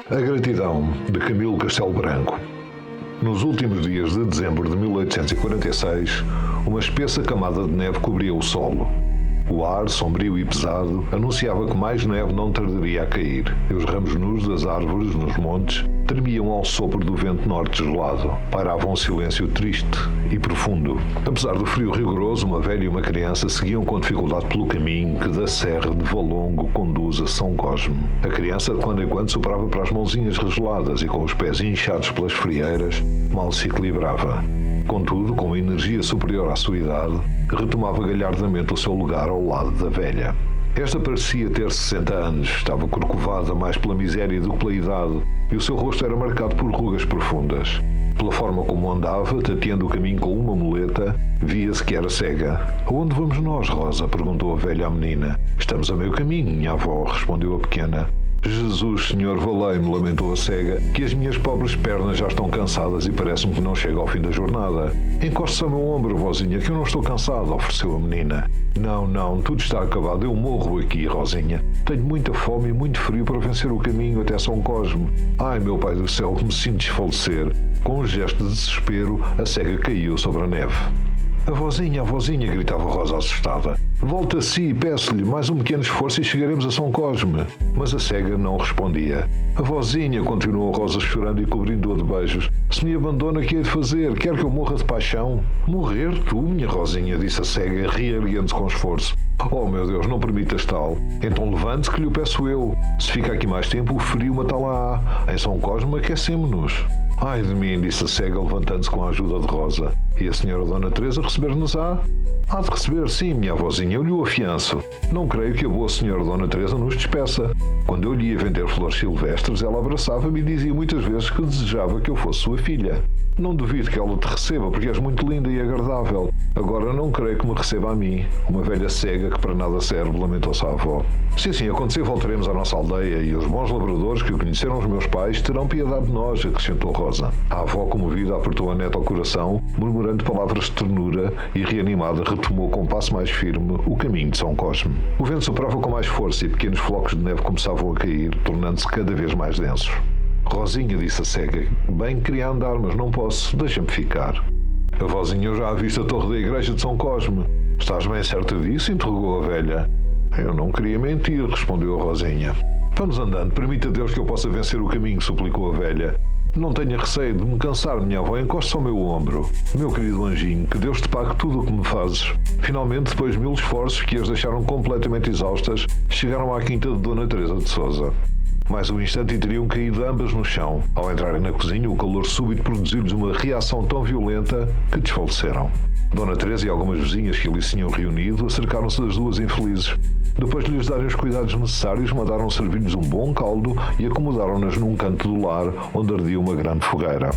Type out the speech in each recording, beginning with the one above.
A Gratidão, de Camilo Castelo Branco. Nos últimos dias de dezembro de 1846, uma espessa camada de neve cobria o solo. O ar, sombrio e pesado, anunciava que mais neve não tardaria a cair, e os ramos nus das árvores nos montes tremiam ao sopro do vento norte gelado. Pairava um silêncio triste e profundo. Apesar do frio rigoroso, uma velha e uma criança seguiam com dificuldade pelo caminho que da Serra de Valongo conduz a São Cosme. A criança de quando em quando soprava para as mãozinhas regeladas e com os pés inchados pelas frieiras, mal se equilibrava. Contudo, com uma energia superior à sua idade, retomava galhardamente o seu lugar ao lado da velha. Esta parecia ter 60 anos, estava corcovada mais pela miséria do que pela idade, e o seu rosto era marcado por rugas profundas. Pela forma como andava, tateando o caminho com uma muleta, via-se que era cega. "Aonde vamos nós, Rosa?" perguntou a velha à menina. "Estamos a meio caminho, minha avó", respondeu a pequena. "Jesus, Senhor, valei-me", lamentou a cega, "que as minhas pobres pernas já estão cansadas e parece-me que não chega ao fim da jornada." "Encoste-se ao meu ombro, vozinha, que eu não estou cansada", ofereceu a menina. Não, tudo está acabado, eu morro aqui, Rosinha. Tenho muita fome e muito frio para vencer o caminho até São Cosme. Ai, meu pai do céu, que me sinto desfalecer." Com um gesto de desespero, a cega caiu sobre a neve. A vozinha, gritava Rosa assustada. "Volta a si, peço-lhe, mais um pequeno esforço e chegaremos a São Cosme." Mas a cega não respondia. "A vozinha", continuou Rosa chorando e cobrindo-a de beijos, "se me abandona, que hei de fazer? Quer que eu morra de paixão?" "Morrer, tu, minha Rosinha", disse a cega, reerguendo-se com esforço. "Oh, meu Deus, não permitas tal. Então levante-se que lhe o peço eu. Se fica aqui mais tempo, o frio matá-la. Em São Cosme aquecemo-nos." "Ai de mim", disse a cega, levantando-se com a ajuda de Rosa. "E a senhora Dona Teresa receber-nos-á?" "Há de receber, sim, minha avózinha, eu lhe o afianço. Não creio que a boa senhora Dona Teresa nos despeça. Quando eu lhe ia vender flores silvestres, ela abraçava-me e dizia muitas vezes que desejava que eu fosse sua filha. Não duvido que ela te receba, porque és muito linda e agradável. Agora não creio que me receba a mim, uma velha cega que para nada serve", lamentou-se a avó. "Se assim acontecer, voltaremos à nossa aldeia e os bons lavradores que conheceram os meus pais terão piedade de nós", acrescentou Rosa. A avó, comovida, apertou a neta ao coração, murmurando palavras de ternura e, reanimada, retomou com um passo mais firme o caminho de São Cosme. O vento soprava com mais força e pequenos flocos de neve começavam a cair, tornando-se cada vez mais densos. "Rosinha", disse a cega, "bem queria andar, mas não posso. Deixa-me ficar." "A vozinha, eu já avista a torre da igreja de São Cosme." "Estás bem certa disso?" interrogou a velha. "Eu não queria mentir", respondeu a Rosinha. "Vamos andando, permita Deus que eu possa vencer o caminho", suplicou a velha. "Não tenha receio de me cansar, minha avó, encoste ao meu ombro. Meu querido anjinho, que Deus te pague tudo o que me fazes." Finalmente, depois de 1000 esforços que as deixaram completamente exaustas, chegaram à quinta de Dona Teresa de Sousa. Mais um instante e teriam caído ambas no chão. Ao entrarem na cozinha, o calor súbito produziu-lhes uma reação tão violenta que desfaleceram. Dona Teresa e algumas vizinhas que ali se tinham reunido acercaram-se das duas infelizes. Depois de lhes darem os cuidados necessários, mandaram servir-lhes um bom caldo e acomodaram-nas num canto do lar onde ardia uma grande fogueira.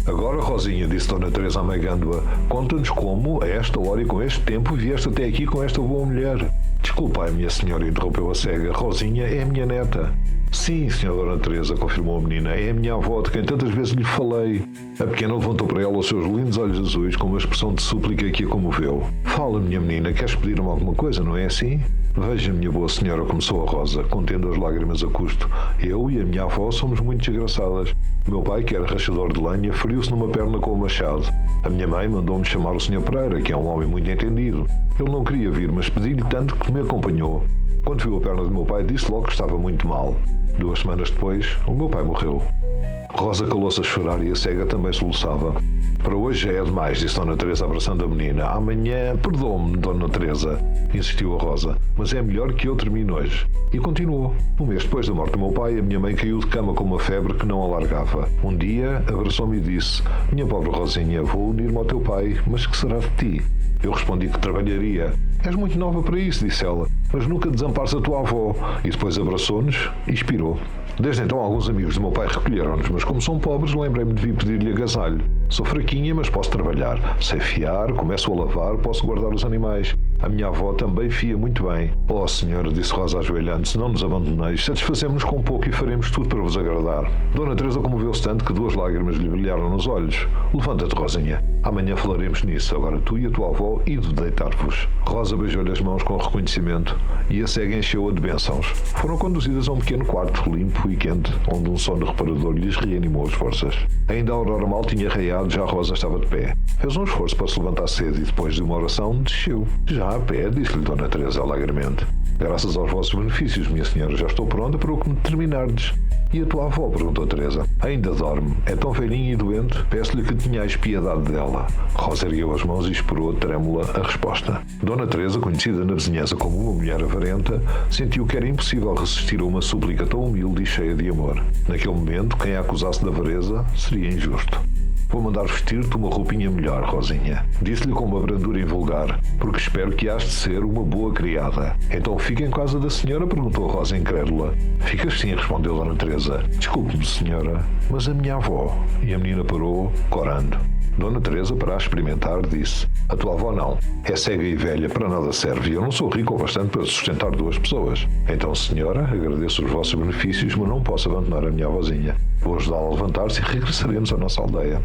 "Agora, Rosinha", disse Dona Teresa amagando-a, "conta-nos como, a esta hora e com este tempo, vieste até aqui com esta boa mulher." "Desculpai, minha senhora", interrompeu a cega, "Rosinha é a minha neta." "Sim, senhora Dona Teresa", confirmou a menina, "é a minha avó, de quem tantas vezes lhe falei." A pequena levantou para ela os seus lindos olhos azuis com uma expressão de súplica que a comoveu. "Fala, minha menina, queres pedir-me alguma coisa, não é assim?" "Veja, minha boa senhora", começou a Rosa, contendo as lágrimas a custo, "eu e a minha avó somos muito desgraçadas. Meu pai, que era rachador de lenha, feriu-se numa perna com o machado. A minha mãe mandou-me chamar o Sr. Pereira, que é um homem muito entendido. Ele não queria vir, mas pedi-lhe tanto que me acompanhou. Quando viu a perna do meu pai, disse logo que estava muito mal. 2 semanas depois, o meu pai morreu." Rosa calou-se a chorar e a cega também soluçava. "Para hoje já é demais", disse Dona Teresa abraçando a menina. "Amanhã, perdoe-me, Dona Teresa", insistiu a Rosa, "mas é melhor que eu termine hoje." E continuou. "Um mês depois da morte do meu pai, a minha mãe caiu de cama com uma febre que não a largava. Um dia, abraçou-me e disse: 'Minha pobre Rosinha, vou unir-me ao teu pai, mas que será de ti?' Eu respondi que trabalharia. 'És muito nova para isso', disse ela, 'mas nunca desampares a tua avó.' E depois abraçou-nos e expirou. Desde então, alguns amigos do meu pai recolheram-nos, mas como são pobres, lembrei-me de vir pedir-lhe agasalho. Sou fraquinha, mas posso trabalhar. Sei fiar, começo a lavar, posso guardar os animais. A minha avó também fia muito bem. Oh, senhora, disse Rosa ajoelhando-se, não nos abandoneis. Satisfazemos-nos com pouco e faremos tudo para vos agradar. Dona Teresa comoveu-se tanto que 2 lágrimas lhe brilharam nos olhos. Levanta-te, Rosinha. Amanhã falaremos nisso. Agora tu e a tua avó ide deitar-vos. Rosa beijou-lhe as mãos com reconhecimento e a cega encheu-a de bênçãos. Foram conduzidas a um pequeno quarto, limpo e quente, onde um sono reparador lhes reanimou as forças. Ainda a aurora mal tinha raiado, já Rosa estava de pé. Fez um esforço para se levantar cedo e, depois de uma oração, desceu. Já a pé, disse-lhe Dona Teresa alegremente. Graças aos vossos benefícios, minha senhora, já estou pronta para o que me determinardes. E a tua avó? Perguntou Teresa. Ainda dorme. É tão velhinha e doente. Peço-lhe que tenhais piedade dela. Rosa ergueu as mãos e esperou, trêmula, a resposta. Dona Teresa, conhecida na vizinhança como uma mulher avarenta, sentiu que era impossível resistir a uma súplica tão humilde e cheia de amor. Naquele momento, quem a acusasse de avareza seria injusto. Vou mandar vestir-te uma roupinha melhor, Rosinha. Disse-lhe com uma brandura invulgar, porque espero que has de ser uma boa criada. Então fica em casa da senhora? Perguntou Rosa incrédula. Ficas sim, respondeu Dona Teresa. Desculpe-me, senhora, mas a minha avó. E a menina parou, corando. Dona Teresa, para a experimentar, disse: a tua avó não. É cega e velha, para nada serve, e eu não sou rico o bastante para sustentar 2 pessoas. Então, senhora, agradeço os vossos benefícios, mas não posso abandonar a minha avózinha. Vou ajudá-la a levantar-se e regressaremos à nossa aldeia.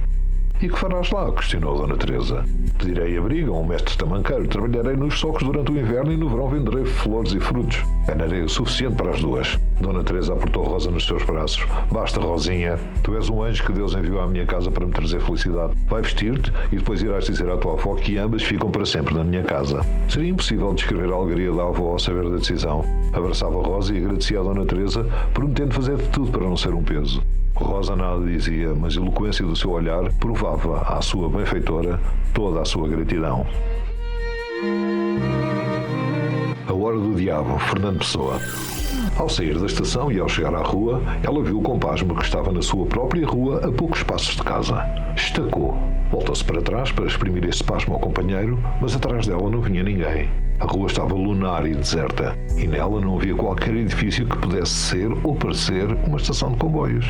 E que farás lá? Questionou Dona Teresa. Pedirei abrigo a um mestre tamanqueiro, trabalharei nos socos durante o inverno e no verão venderei flores e frutos. Ganharei o suficiente para as 2. Dona Teresa apertou Rosa nos seus braços. Basta, Rosinha. Tu és um anjo que Deus enviou à minha casa para me trazer felicidade. Vai vestir-te e depois irás dizer à tua avó que ambas ficam para sempre na minha casa. Seria impossível descrever a alegria da avó ao saber da decisão. Abraçava Rosa e agradecia a Dona Teresa, prometendo fazer de tudo para não ser um peso. Rosa nada dizia, mas a eloquência do seu olhar provava à sua benfeitora toda a sua gratidão. A Hora do Diabo, Fernando Pessoa. Ao sair da estação e ao chegar à rua, ela viu com pasmo que estava na sua própria rua a poucos passos de casa. Estacou. Voltou-se para trás para exprimir esse pasmo ao companheiro, mas atrás dela não vinha ninguém. A rua estava lunar e deserta, e nela não havia qualquer edifício que pudesse ser ou parecer uma estação de comboios.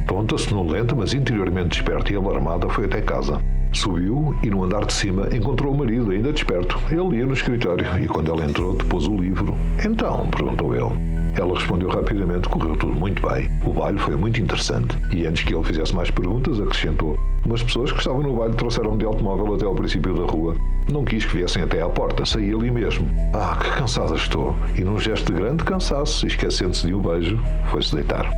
Tonta, sonolenta, mas interiormente desperta e alarmada, foi até casa. Subiu e, no andar de cima, encontrou o marido, ainda desperto. Ele ia no escritório e, quando ela entrou, depôs o livro. Então, perguntou ele. Ela respondeu rapidamente, correu tudo muito bem. O baile foi muito interessante. E antes que ele fizesse mais perguntas, acrescentou: umas pessoas que estavam no baile trouxeram-me de automóvel até ao princípio da rua. Não quis que viessem até à porta, saí ali mesmo. Ah, que cansada estou. E num gesto de grande cansaço, esquecendo-se de um beijo, foi-se deitar.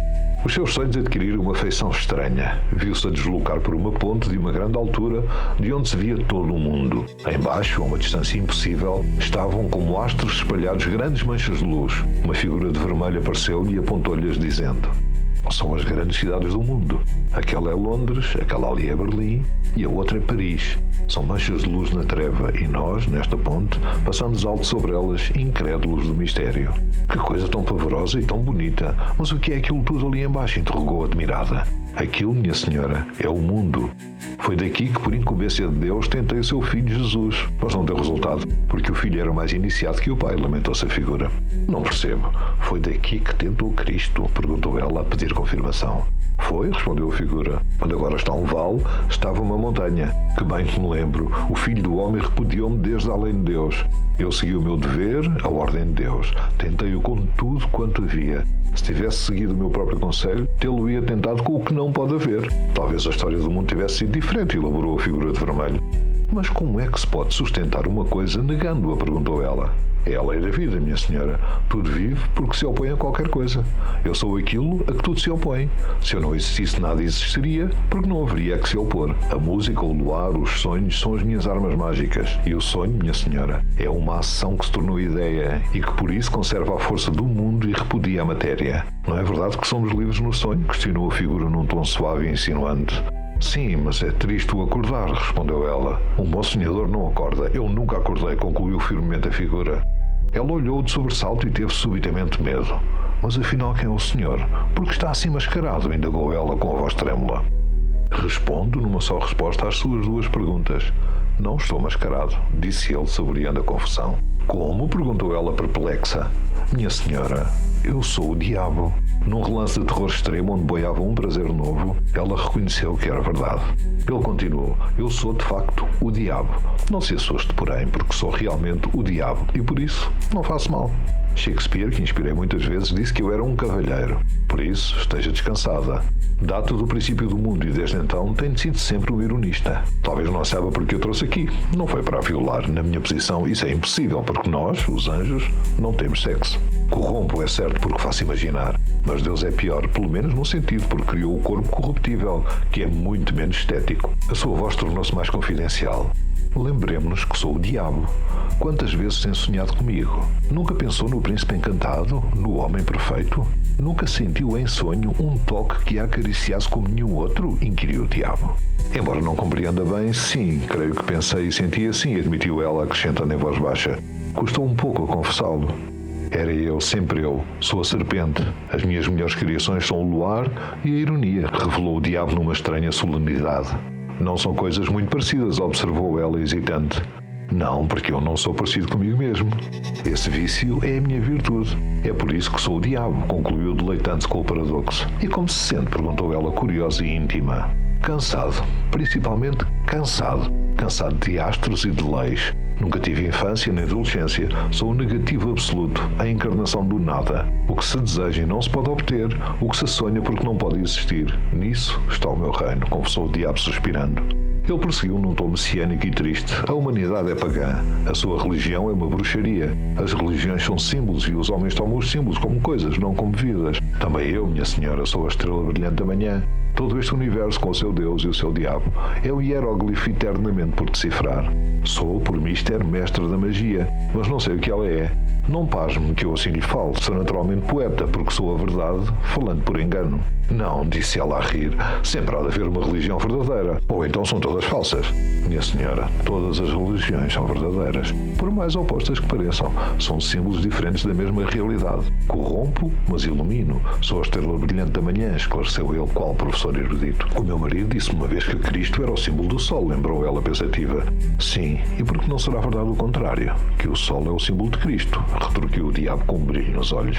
Os seus sonhos adquiriram uma feição estranha. Viu-se a deslocar por uma ponte de uma grande altura, de onde se via todo o mundo. Embaixo, a uma distância impossível, estavam como astros espalhados grandes manchas de luz. Uma figura de vermelho apareceu-lhe e apontou-lhes dizendo: são as grandes cidades do mundo. Aquela é Londres, aquela ali é Berlim e a outra é Paris. São manchas de luz na treva e nós, nesta ponte, passamos alto sobre elas, incrédulos do mistério. Que coisa tão pavorosa e tão bonita! Mas o que é aquilo tudo ali embaixo? Interrogou admirada. Aquilo, minha senhora, é o mundo. Foi daqui que, por incumbência de Deus, tentei o seu filho Jesus. Mas não deu resultado, porque o filho era mais iniciado que o pai, lamentou-se a figura. Não percebo. Foi daqui que tentou Cristo? Perguntou ela a pedir confirmação. Foi, respondeu a figura. Onde agora está um vale, estava uma montanha. Que bem que me lembro, o Filho do Homem repudiou-me desde além de Deus. Eu segui o meu dever, a ordem de Deus. Tentei-o com tudo quanto havia. Se tivesse seguido o meu próprio conselho, tê-lo-ia tentado com o que não pode haver. Talvez a história do mundo tivesse sido diferente, elaborou a figura de vermelho. Mas como é que se pode sustentar uma coisa negando-a? Perguntou ela. É a lei da vida, minha senhora. Tudo vive porque se opõe a qualquer coisa. Eu sou aquilo a que tudo se opõe. Se eu não existisse, nada existiria, porque não haveria a que se opor. A música, o luar, os sonhos são as minhas armas mágicas. E o sonho, minha senhora, é uma ação que se tornou ideia e que por isso conserva a força do mundo e repudia a matéria. Não é verdade que somos livres no sonho? Questionou a figura num tom suave e insinuante. Sim, mas é triste o acordar, respondeu ela. Um bom sonhador não acorda. Eu nunca acordei, concluiu firmemente a figura. Ela olhou de sobressalto e teve subitamente medo. Mas afinal quem é o senhor? Porque está assim mascarado, indagou ela com a voz trêmula. Respondo numa só resposta às suas 2 perguntas. Não estou mascarado, disse ele, saboreando a confusão. Como? Perguntou ela perplexa. Minha senhora, eu sou o diabo. Num relance de terror extremo onde boiava um prazer novo, ela reconheceu que era verdade. Ele continuou: eu sou de facto o diabo. Não se assuste, porém, porque sou realmente o diabo e por isso não faço mal. Shakespeare, que inspirei muitas vezes, disse que eu era um cavalheiro. Por isso, esteja descansada. Data do princípio do mundo e desde então tenho sido sempre um ironista. Talvez não saiba porque eu trouxe aqui. Não foi para a violar. Na minha posição isso é impossível porque nós, os anjos, não temos sexo. Corrompo é certo porque faço imaginar, mas Deus é pior, pelo menos num sentido, porque criou o corpo corruptível, que é muito menos estético. A sua voz tornou-se mais confidencial. Lembremos-nos que sou o diabo. Quantas vezes tem sonhado comigo? Nunca pensou no príncipe encantado? No homem perfeito? Nunca sentiu em sonho um toque que a acariciasse como nenhum outro? Inquiriu o diabo. Embora não compreenda bem, sim, creio que pensei e senti assim, admitiu ela, acrescentando em voz baixa. Custou um pouco a confessá-lo. Era eu, sempre eu. Sou a serpente. As minhas melhores criações são o luar e a ironia, revelou o diabo numa estranha solenidade. Não são coisas muito parecidas, observou ela hesitante. Não, porque eu não sou parecido comigo mesmo. Esse vício é a minha virtude. É por isso que sou o diabo, concluiu deleitando-se com o paradoxo. E como se sente? Perguntou ela, curiosa e íntima. Cansado. Principalmente cansado. Cansado de astros e de leis. Nunca tive infância nem adolescência. Sou o negativo absoluto, a encarnação do nada. O que se deseja e não se pode obter, o que se sonha porque não pode existir. Nisso está o meu reino, confessou o diabo suspirando. Ele prosseguiu num tom messiânico e triste. A humanidade é pagã. A sua religião é uma bruxaria. As religiões são símbolos e os homens tomam os símbolos como coisas, não como vidas. Também eu, minha senhora, sou a estrela brilhante da manhã. Todo este universo com o seu Deus e o seu diabo é o hieróglifo eternamente por decifrar. Sou, por mister, mestre da magia, mas não sei o que ela é. Não pasme que eu assim lhe falo, sou naturalmente poeta, porque sou a verdade, falando por engano. Não, disse ela a rir, sempre há de haver uma religião verdadeira, ou então são todas falsas. Minha senhora, todas as religiões são verdadeiras, por mais opostas que pareçam, são símbolos diferentes da mesma realidade. Corrompo, mas ilumino, sou a estrela brilhante da manhã, esclareceu ele qual professor erudito. O meu marido disse-me uma vez que Cristo era o símbolo do sol, lembrou ela pensativa. Sim, e por que não será verdade o contrário, que o sol é o símbolo de Cristo? Retorquiu o diabo com um brilho nos olhos.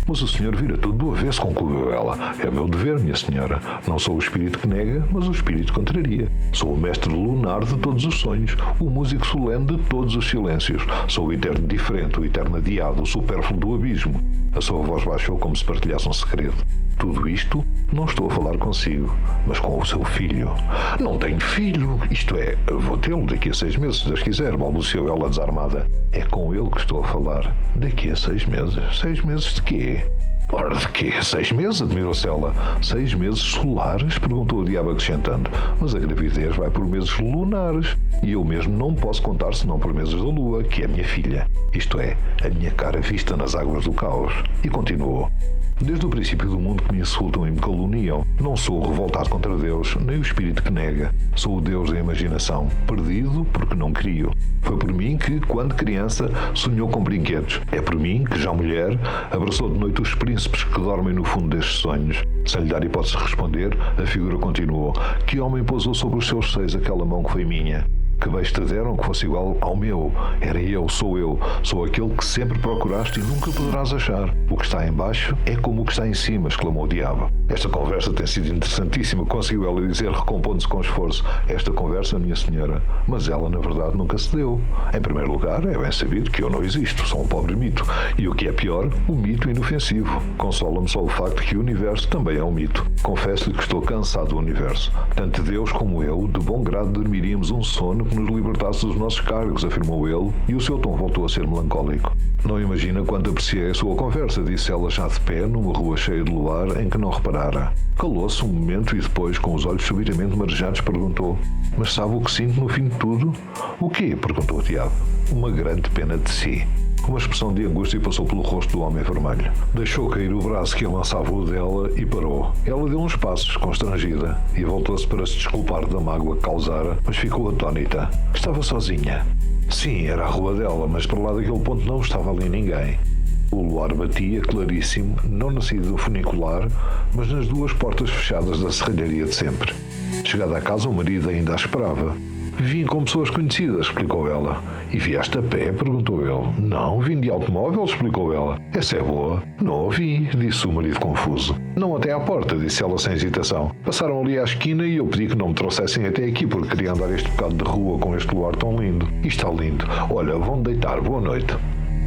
Mas o senhor vira tudo do avesso, concluiu ela. É o meu dever, minha senhora. Não sou o espírito que nega, mas o espírito contraria. Sou o mestre lunar de todos os sonhos, o músico solene de todos os silêncios. Sou o eterno diferente, o eterno adiado, o supérfluo do abismo. A sua voz baixou como se partilhasse um segredo. Tudo isto não estou a falar consigo, mas com o seu filho. Não tenho filho, isto é, vou tê-lo daqui a 6 meses, se Deus quiser, balbuciou ela desarmada. É com ele que estou a falar. Daqui a 6 meses? 6 meses de quê? Ora, de quê? 6 meses? Admirou-se ela. 6 meses solares? Perguntou o diabo acrescentando. Mas a gravidez vai por meses lunares. E eu mesmo não posso contar senão por meses da lua, que é a minha filha. Isto é, a minha cara vista nas águas do caos. E continuou. Desde o princípio do mundo que me insultam e me caluniam, não sou o revoltado contra Deus, nem o espírito que nega. Sou o Deus da imaginação, perdido porque não crio. Foi por mim que, quando criança, sonhou com brinquedos. É por mim que, já mulher, abraçou de noite os príncipes que dormem no fundo destes sonhos. Sem lhe dar hipótese de responder, a figura continuou. Que homem pousou sobre os seus seios aquela mão que foi minha? Que beijo te deram que fosse igual ao meu? Era eu, sou aquele que sempre procuraste e nunca poderás achar. O que está em baixo é como o que está em cima, exclamou o diabo. Esta conversa tem sido interessantíssima, conseguiu ela dizer, recompondo-se com esforço. Esta conversa, minha senhora, mas ela na verdade nunca se deu. Em primeiro lugar, é bem sabido que eu não existo, sou um pobre mito. E o que é pior, o mito inofensivo. Consola-me só o facto que o universo também é um mito. Confesso-lhe que estou cansado do universo. Tanto Deus como eu, de bom grado, dormiríamos um sono que nos libertasse dos nossos cargos, afirmou ele, e o seu tom voltou a ser melancólico. Não imagina quanto apreciei a sua conversa, disse ela já de pé, numa rua cheia de luar em que não reparara. Calou-se um momento e depois, com os olhos subitamente marejados, perguntou: mas sabe o que sinto no fim de tudo? O quê? Perguntou o diabo. Uma grande pena de si. Uma expressão de angústia passou pelo rosto do homem vermelho. Deixou cair o braço que lançava o dela e parou. Ela deu uns passos, constrangida, e voltou-se para se desculpar da mágoa que causara, mas ficou atônita. Estava sozinha. Sim, era a rua dela, mas para lá daquele ponto não estava ali ninguém. O luar batia, claríssimo, não na saída do funicular, mas nas duas portas fechadas da serralharia de sempre. Chegada à casa, o marido ainda a esperava. Vim com pessoas conhecidas, explicou ela. E vieste a pé? Perguntou ele. Não, vim de automóvel, explicou ela. Essa é boa. Não ouvi, disse o marido confuso. Não até à porta, disse ela sem hesitação. Passaram ali à esquina e eu pedi que não me trouxessem até aqui porque queria andar este bocado de rua com este luar tão lindo. E está lindo. Olha, vão deitar. Boa noite.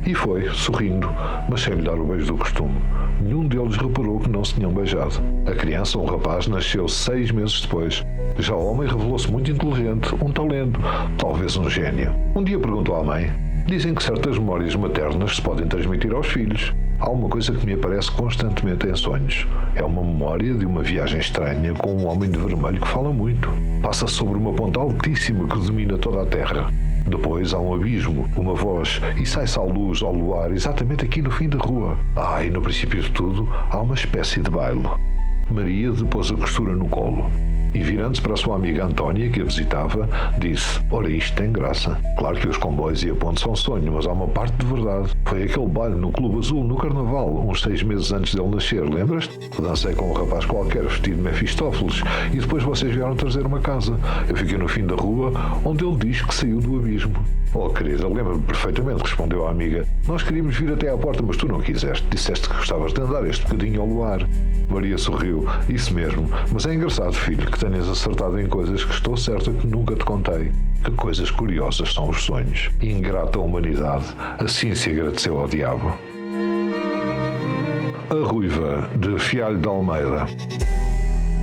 E foi, sorrindo, mas sem lhe dar o beijo do costume. Nenhum deles reparou que não se tinham beijado. A criança, um rapaz, nasceu 6 meses depois. Já o homem revelou-se muito inteligente, um talento, talvez um gênio. Um dia perguntou à mãe: dizem que certas memórias maternas se podem transmitir aos filhos. Há uma coisa que me aparece constantemente em sonhos. É uma memória de uma viagem estranha com um homem de vermelho que fala muito. Passa sobre uma ponte altíssima que domina toda a terra. Depois há um abismo, uma voz, e sai-se à luz, ao luar, exatamente aqui no fim da rua. E no princípio de tudo, há uma espécie de baile. Maria depôs a costura no colo e, virando-se para a sua amiga Antónia, que a visitava, disse: ora, isto tem graça. Claro que os comboios e a ponte são sonho, mas há uma parte de verdade. Foi aquele baile no Clube Azul, no Carnaval, uns 6 meses antes dele nascer, lembras-te? Dancei com um rapaz qualquer vestido de Mefistófeles e depois vocês vieram trazer uma casa. Eu fiquei no fim da rua, onde ele diz que saiu do abismo. Oh, querida, lembro-me perfeitamente, respondeu a amiga. Nós queríamos vir até à porta, mas tu não quiseste. Disseste que gostavas de andar este bocadinho ao luar. Maria sorriu. Isso mesmo. Mas é engraçado, filho, que tenhas acertado em coisas que estou certa que nunca te contei. Que coisas curiosas são os sonhos. Ingrata humanidade. Assim se agradeceu ao diabo. A Ruiva, de Fialho de Almeida.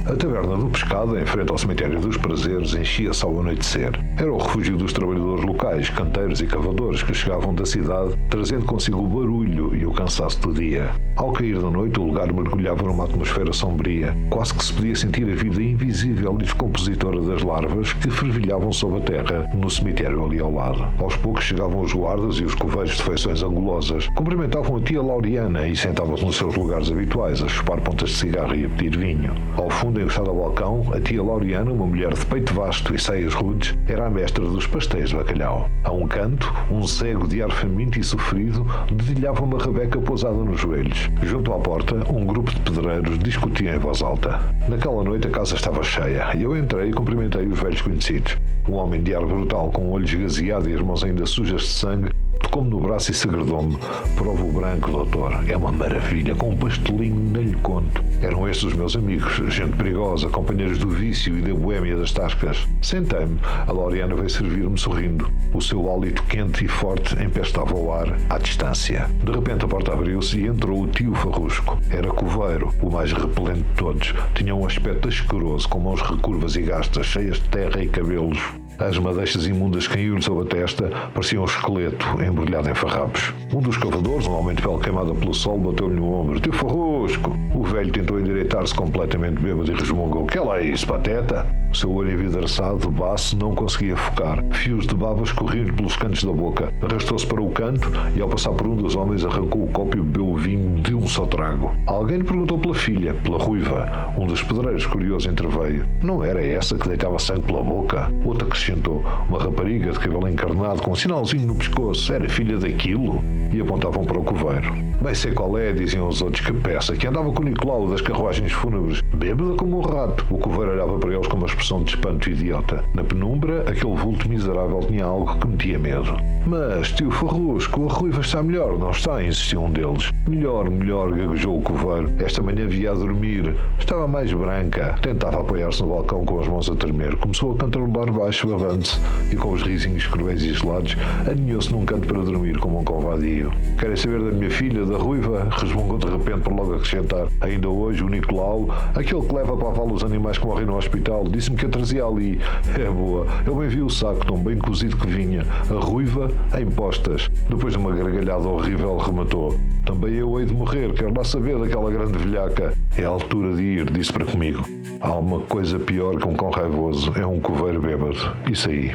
A taberna do Pescado, em frente ao cemitério dos Prazeres, enchia-se ao anoitecer. Era o refúgio dos trabalhadores locais, canteiros e cavadores que chegavam da cidade, trazendo consigo o barulho e o cansaço do dia. Ao cair da noite, o lugar mergulhava numa atmosfera sombria. Quase que se podia sentir a vida invisível e descompositora das larvas que fervilhavam sob a terra, no cemitério ali ao lado. Aos poucos chegavam os guardas e os coveiros de feições angulosas. Cumprimentavam a tia Lauriana e sentavam-se nos seus lugares habituais, a chupar pontas de cigarro e a pedir vinho. Ao fundo, encostada ao balcão, a tia Lauriana, uma mulher de peito vasto e seias rudes, era a mestra dos pastéis de bacalhau. A um canto, um cego de ar faminto e sofrido dedilhava uma rabeca pousada nos joelhos. Junto à porta, um grupo de pedreiros discutia em voz alta. Naquela noite a casa estava cheia e eu entrei e cumprimentei os velhos conhecidos. Um homem de ar brutal, com o olho esgazeado e as mãos ainda sujas de sangue, tocou-me no braço e segredou-me: prova o branco, doutor. É uma maravilha, com um pastelinho nem lhe conto. Eram estes os meus amigos, gente perigosa, companheiros do vício e da boémia das tascas. Sentei-me. A Lauriana veio servir-me sorrindo. O seu hálito quente e forte empestava o ar à distância. De repente a porta abriu-se e entrou o tio Farrusco. Era coveiro, o mais repelente de todos. Tinha um aspecto asqueroso, com mãos recurvas e gastas, cheias de terra e cabelos. As madeixas imundas caíram-lhe sobre a testa, parecia um esqueleto embrulhado em farrapos. Um dos cavadores, um homem de pele queimada pelo sol, bateu-lhe no ombro. Tio Farrusco! O velho tentou endireitar-se completamente bêbado e resmungou: que lá é isso, pateta? O seu olho envidraçado, baço, não conseguia focar. Fios de baba escorriam-lhe pelos cantos da boca. Arrastou-se para o canto e, ao passar por um dos homens, arrancou o copo e bebeu o vinho de um só trago. Alguém lhe perguntou pela filha, pela Ruiva. Um dos pedreiros, curioso, interveio. Não era essa que deitava sangue pela boca? Outro acrescentou: uma rapariga de cabelo encarnado com um sinalzinho no pescoço. Era filha daquilo? E apontavam para o coveiro. Bem sei qual é, diziam os outros, que peça, que andava com o Nicolau das carruagens fúnebres, bêbada como um rato. O coveiro olhava para eles com uma expressão de espanto idiota. Na penumbra, aquele vulto miserável tinha algo que metia medo. Mas, tio Farrusco, a Ruiva está melhor, não está? Insistiu um deles. Melhor, gaguejou o coveiro. Esta manhã via a dormir. Estava mais branca. Tentava apoiar-se no balcão com as mãos a tremer. Começou a cantarolar baixo, avante-se, e com os risinhos cruéis e gelados, aninhou-se num canto para dormir como um convadio. Querem saber da minha filha, da Ruiva? Resmungou de repente por logo acrescentar: ainda hoje o Nicolau, aquele que leva para a vala os animais que morrem no hospital, disse-me que a trazia ali. É boa, eu bem vi o saco tão bem cozido que vinha. A Ruiva em postas. Depois de uma gargalhada horrível rematou: também eu hei de morrer, quero lá saber daquela grande velhaca. É a altura de ir, disse para comigo. Há uma coisa pior que um cão raivoso, é um coveiro bêbado. Isso aí.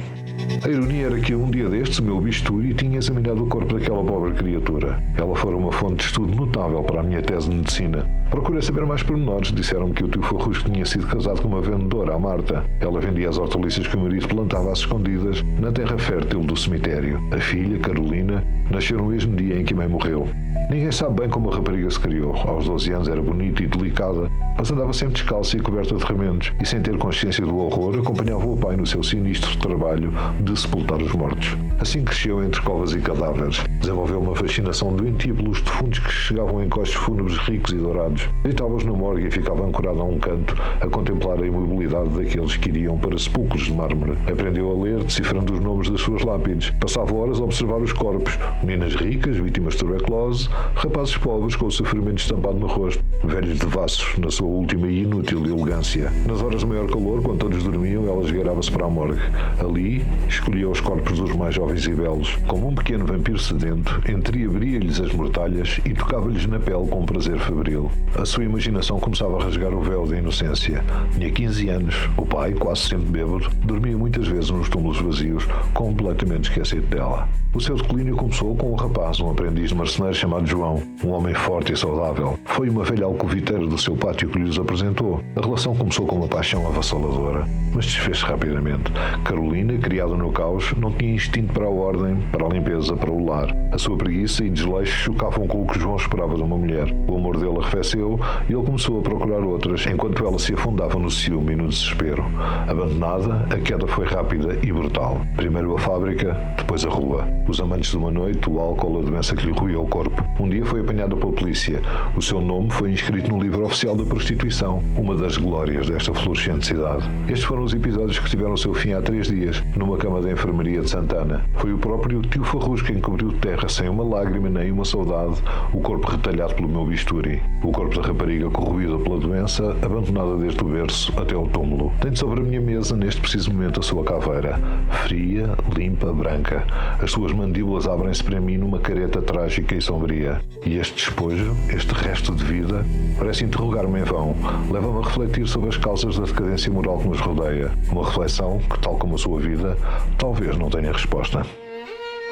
A ironia era que um dia destes o meu bisturi tinha examinado o corpo daquela pobre criatura. Ela fora uma fonte de estudo notável para a minha tese de medicina. Procurei saber mais pormenores. Disseram-me que o tio Farrusco tinha sido casado com uma vendedora, a Marta. Ela vendia as hortaliças que o marido plantava às escondidas na terra fértil do cemitério. A filha, Carolina, nasceu no mesmo dia em que a mãe morreu. Ninguém sabe bem como a rapariga se criou. Aos 12 anos era bonita e delicada, mas andava sempre descalça e coberta de remendos, e sem ter consciência do horror, acompanhava o pai no seu sinistro trabalho de sepultar os mortos. Assim cresceu entre covas e cadáveres. Desenvolveu uma fascinação doentia pelos defuntos que chegavam em encostos fúnebres ricos e dourados. Deitava-os na morgue e ficava ancorado a um canto, a contemplar a imobilidade daqueles que iriam para sepulcros de mármore. Aprendeu a ler, decifrando os nomes das suas lápides. Passava horas a observar os corpos. Meninas ricas, vítimas de tuberculose, rapazes pobres com o sofrimento estampado no rosto, velhos devassos na sua última e inútil elegância. Nas horas de maior calor, quando todos dormiam, ela esgueirava-se para a morgue. Ali, escolhia os corpos dos mais jovens e belos. Como um pequeno vampiro sedento, entreabria-lhes as mortalhas e tocava-lhes na pele com um prazer febril. A sua imaginação começava a rasgar o véu da inocência. Tinha 15 anos. O pai, quase sempre bêbado, dormia muitas vezes nos túmulos vazios, completamente esquecido dela. O seu declínio começou com um rapaz, um aprendiz de marceneiro chamado João, um homem forte e saudável. Foi uma velha alcoviteira do seu pátio que lhes apresentou. A relação começou com uma paixão avassaladora, mas desfez-se rapidamente. Carolina, criada no caos, não tinha instinto para a ordem, para a limpeza, para o lar. A sua preguiça e desleixo chocavam com o que João esperava de uma mulher. O amor dele arrefeceu e ele começou a procurar outras, enquanto ela se afundava no ciúme e no desespero. Abandonada, a queda foi rápida e brutal. Primeiro a fábrica, depois a rua. Os amantes de uma noite, o álcool, a doença que lhe roía o corpo. Um dia foi apanhada pela polícia. O seu nome foi inscrito no livro oficial da prostituição, uma das glórias desta florescente cidade. Estes foram os episódios que tiveram o seu fim há 3 dias, numa cama da enfermaria de Santana. Foi o próprio tio Farrusco quem cobriu de terra, sem uma lágrima nem uma saudade, o corpo retalhado pelo meu bisturi. O corpo da rapariga corroída pela doença, abandonada desde o berço até ao túmulo. Tenho sobre a minha mesa, neste preciso momento, a sua caveira. Fria, limpa, branca. As suas mandíbulas abrem-se para mim numa careta trágica e sombria. E este despojo, este resto de vida, parece interrogar-me em vão. Leva-me a refletir sobre as causas da decadência moral que nos rodeia. Uma reflexão que, tal como a sua vida, talvez não tenha resposta.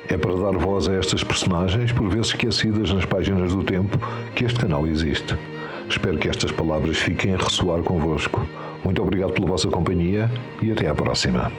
É para dar voz a estas personagens, por vezes esquecidas nas páginas do tempo, que este canal existe. Espero que estas palavras fiquem a ressoar convosco. Muito obrigado pela vossa companhia e até à próxima.